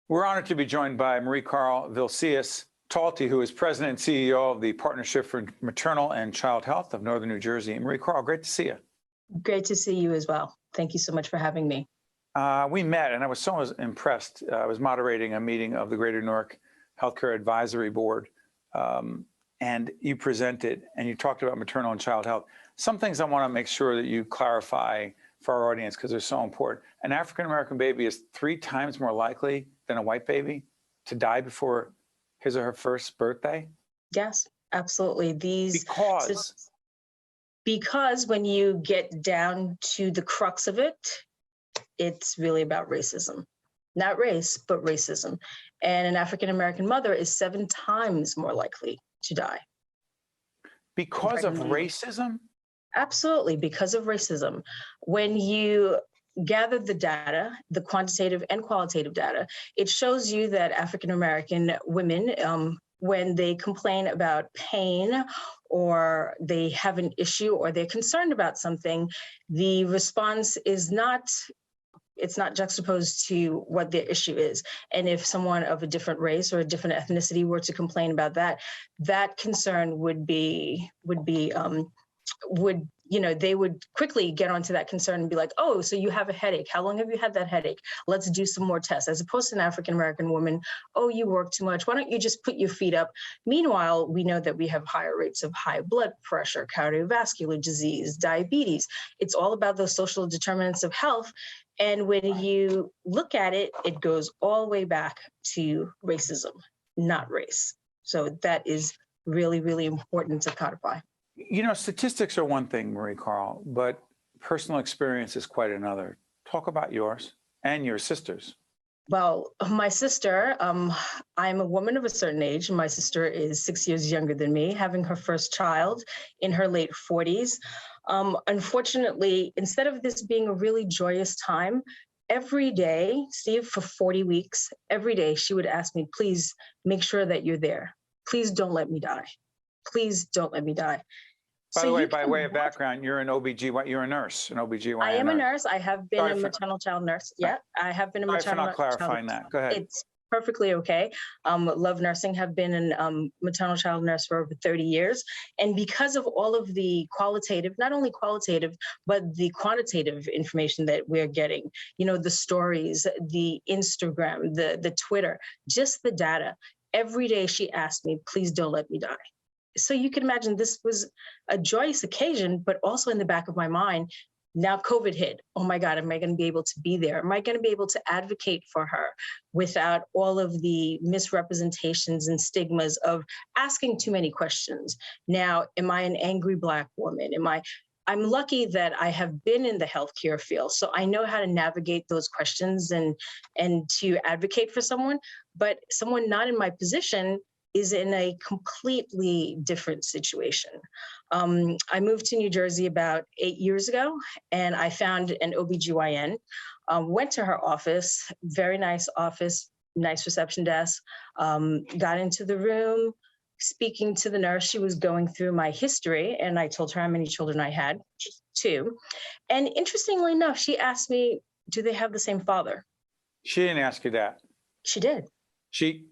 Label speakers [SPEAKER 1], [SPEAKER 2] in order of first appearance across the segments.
[SPEAKER 1] We're honored to be joined by Mariekarl Vilceus-Talty, who is President and CEO of the Partnership for Maternal and Child Health of Northern New Jersey. And Mariekarl, great to see you.
[SPEAKER 2] Great to see you as well. Thank you so much for having me.
[SPEAKER 1] We met, and I was so impressed. I was moderating a meeting of the Greater Newark Healthcare Advisory Board, and you presented, and you talked about maternal and child health. Some things I want to make sure that you clarify for our audience, because they're so important. An African-American baby is 3 times more likely than a white baby to die before his or her first birthday?
[SPEAKER 2] Yes, absolutely.
[SPEAKER 1] Because
[SPEAKER 2] when you get down to the crux of it, it's really about racism. Not race, but racism. And an African-American mother is 7 times more likely to die.
[SPEAKER 1] Because of racism?
[SPEAKER 2] Absolutely, because of racism. When you gather the data, the quantitative and qualitative data, it shows you that African-American women, when they complain about pain or they have an issue or they're concerned about something, the response is it's not juxtaposed to what their issue is. And if someone of a different race or a different ethnicity were to complain about that, that concern they would quickly get onto that concern and be like, oh, so you have a headache. How long have you had that headache? Let's do some more tests. As opposed to an African-American woman, oh, you work too much. Why don't you just put your feet up? Meanwhile, we know that we have higher rates of high blood pressure, cardiovascular disease, diabetes. It's all about those social determinants of health. And when you look at it, it goes all the way back to racism, not race. So that is really, really important to codify.
[SPEAKER 1] You know, statistics are one thing, Mariekarl, but personal experience is quite another. Talk about yours and your sister's.
[SPEAKER 2] Well, my sister, I'm a woman of a certain age. My sister is 6 years younger than me, having her first child in her late 40s. Unfortunately, instead of this being a really joyous time, every day, Steve, for 40 weeks, every day she would ask me, please make sure that you're there. Please don't let me die. Please don't let me die.
[SPEAKER 1] By the way, by way of background, you're an OBGYN, you're a nurse, an OBGYN.
[SPEAKER 2] I am a nurse. I have been a maternal child nurse. Yeah, I have been a maternal child.
[SPEAKER 1] Sorry for not clarifying that. Go ahead.
[SPEAKER 2] It's perfectly okay. Love nursing, have been a maternal child nurse for over 30 years. And because of all of the qualitative, not only qualitative, but the quantitative information that we're getting, you know, the stories, the Instagram, the Twitter, just the data, every day she asked me, please don't let me die. So you can imagine this was a joyous occasion, but also in the back of my mind, now COVID hit. Oh my God, am I going to be able to be there? Am I going to be able to advocate for her without all of the misrepresentations and stigmas of asking too many questions? Now, am I an angry Black woman? I'm lucky that I have been in the healthcare field, so I know how to navigate those questions and to advocate for someone, but someone not in my position is in a completely different situation. I moved to New Jersey about 8 years ago, and I found an OBGYN, went to her office, very nice office, nice reception desk, got into the room, speaking to the nurse. She was going through my history, and I told her how many children I had, just 2. And interestingly enough, she asked me, do they have the same father?
[SPEAKER 1] She didn't ask you that.
[SPEAKER 2] She did.
[SPEAKER 1] She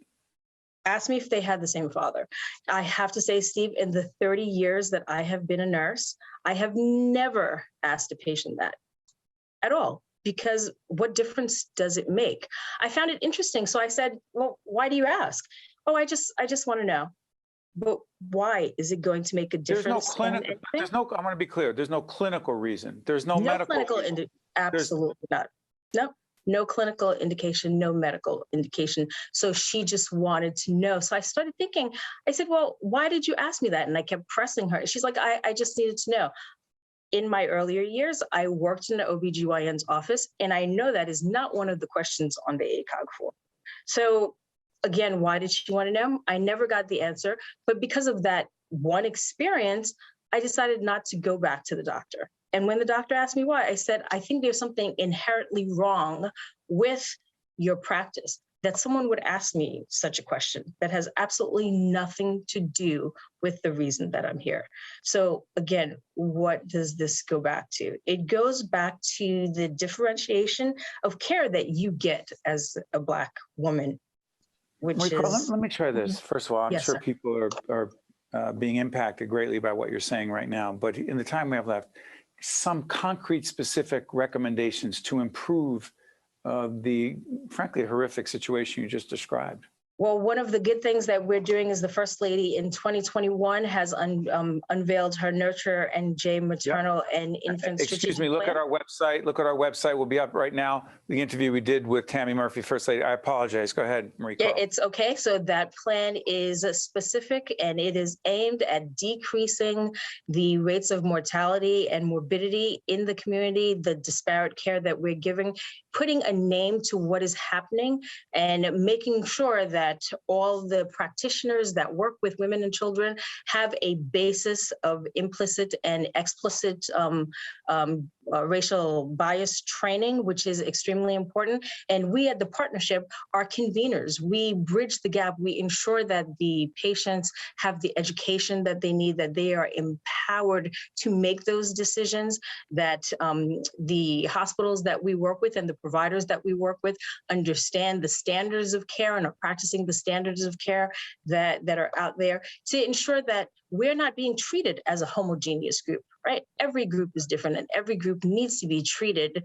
[SPEAKER 2] asked me if they had the same father. I have to say, Steve, in the 30 years that I have been a nurse, I have never asked a patient that at all, because what difference does it make? I found it interesting. So I said, well, why do you ask? Oh, I just want to know. But why is it going to make a difference?
[SPEAKER 1] There's no, I want to be clear, there's no clinical reason. There's no medical reason.
[SPEAKER 2] Absolutely not. No. No clinical indication, no medical indication. So she just wanted to know. So I started thinking, I said, well, why did you ask me that? And I kept pressing her. She's like, I just needed to know. In my earlier years, I worked in the OBGYN's office, and I know that is not one of the questions on the ACOG form. So again, why did she want to know? I never got the answer, but because of that one experience, I decided not to go back to the doctor. And when the doctor asked me why, I said, I think there's something inherently wrong with your practice. that someone would ask me such a question that has absolutely nothing to do with the reason that I'm here. So again, what does this go back to? It goes back to the differentiation of care that you get as a Black woman, which
[SPEAKER 1] Mariekarl,
[SPEAKER 2] is...
[SPEAKER 1] let me try this. First of all, I'm
[SPEAKER 2] Yes,
[SPEAKER 1] sure
[SPEAKER 2] sir.
[SPEAKER 1] people are being impacted greatly by what you're saying right now. But in the time we have left, some concrete, specific recommendations to improve the, frankly, horrific situation you just described.
[SPEAKER 2] Well, one of the good things that we're doing is the First Lady in 2021 has unveiled her Nurture and J Maternal and Infant
[SPEAKER 1] Excuse me,
[SPEAKER 2] Strategic
[SPEAKER 1] look
[SPEAKER 2] Plan.
[SPEAKER 1] at our website. Look at our website. We'll be up right now. The interview we did with Tammy Murphy, First Lady. I apologize. Go ahead, Mariekarl.
[SPEAKER 2] It's okay. So that plan is specific and it is aimed at decreasing the rates of mortality and morbidity in the community, the disparate care that we're giving, putting a name to what is happening and making sure that all the practitioners that work with women and children have a basis of implicit and explicit racial bias training, which is extremely important. And we at the partnership are conveners. We bridge the gap. We ensure that the patients have the education that they need, that they are empowered to make those decisions, that the hospitals that we work with and the providers that we work with understand the standards of care and are practicing the standards of care that are out there to ensure that we're not being treated as a homogeneous group, right? Every group is different and every group needs to be treated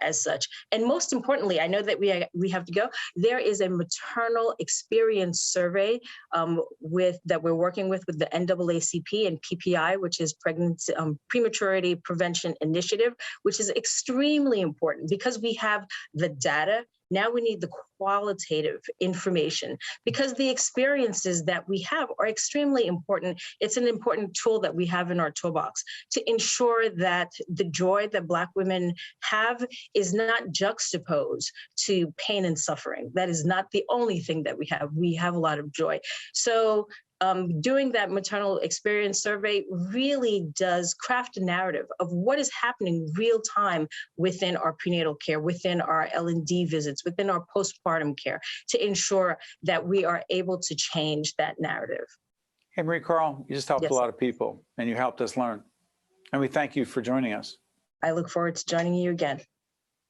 [SPEAKER 2] as such. And most importantly, I know that we have to go, there is a maternal experience survey that we're working with the NAACP and PPI, which is Pregnancy Prematurity Prevention Initiative, which is extremely important because we have the data. Now we need the qualitative information because the experiences that we have are extremely important. It's an important tool that we have in our toolbox to ensure that the joy that Black women have is not juxtaposed to pain and suffering. That is not the only thing that we have. We have a lot of joy. So doing that maternal experience survey really does craft a narrative of what is happening real time within our prenatal care, within our L&D visits, within our postpartum care, to ensure that we are able to change that narrative.
[SPEAKER 1] Hey, Mariekarl, you just helped
[SPEAKER 2] Yes,
[SPEAKER 1] a lot of people and you helped us learn. And we thank you for joining us.
[SPEAKER 2] I look forward to joining you again.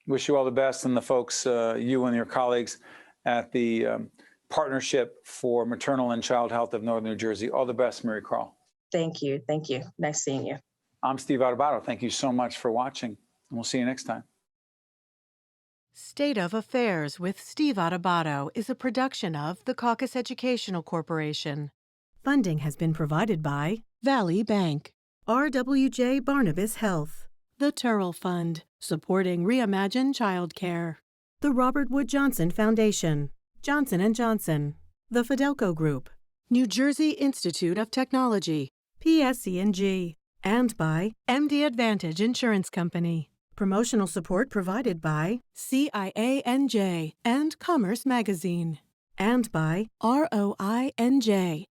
[SPEAKER 1] Wish you all the best, and the folks, you and your colleagues at the Partnership for Maternal and Child Health of Northern New Jersey. All the best, Mariekarl.
[SPEAKER 2] Thank you. Thank you. Nice seeing you.
[SPEAKER 1] I'm Steve Adubato. Thank you so much for watching, and we'll see you next time.
[SPEAKER 3] State of Affairs with Steve Adubato is a production of the Caucus Educational Corporation. Funding has been provided by Valley Bank, RWJ Barnabas Health, the Turrell Fund, supporting Reimagine Childcare, the Robert Wood Johnson Foundation, Johnson & Johnson, the Fidelco Group, New Jersey Institute of Technology, PSC&G, and by MD Advantage Insurance Company. Promotional support provided by CIANJ and Commerce Magazine, and by ROINJ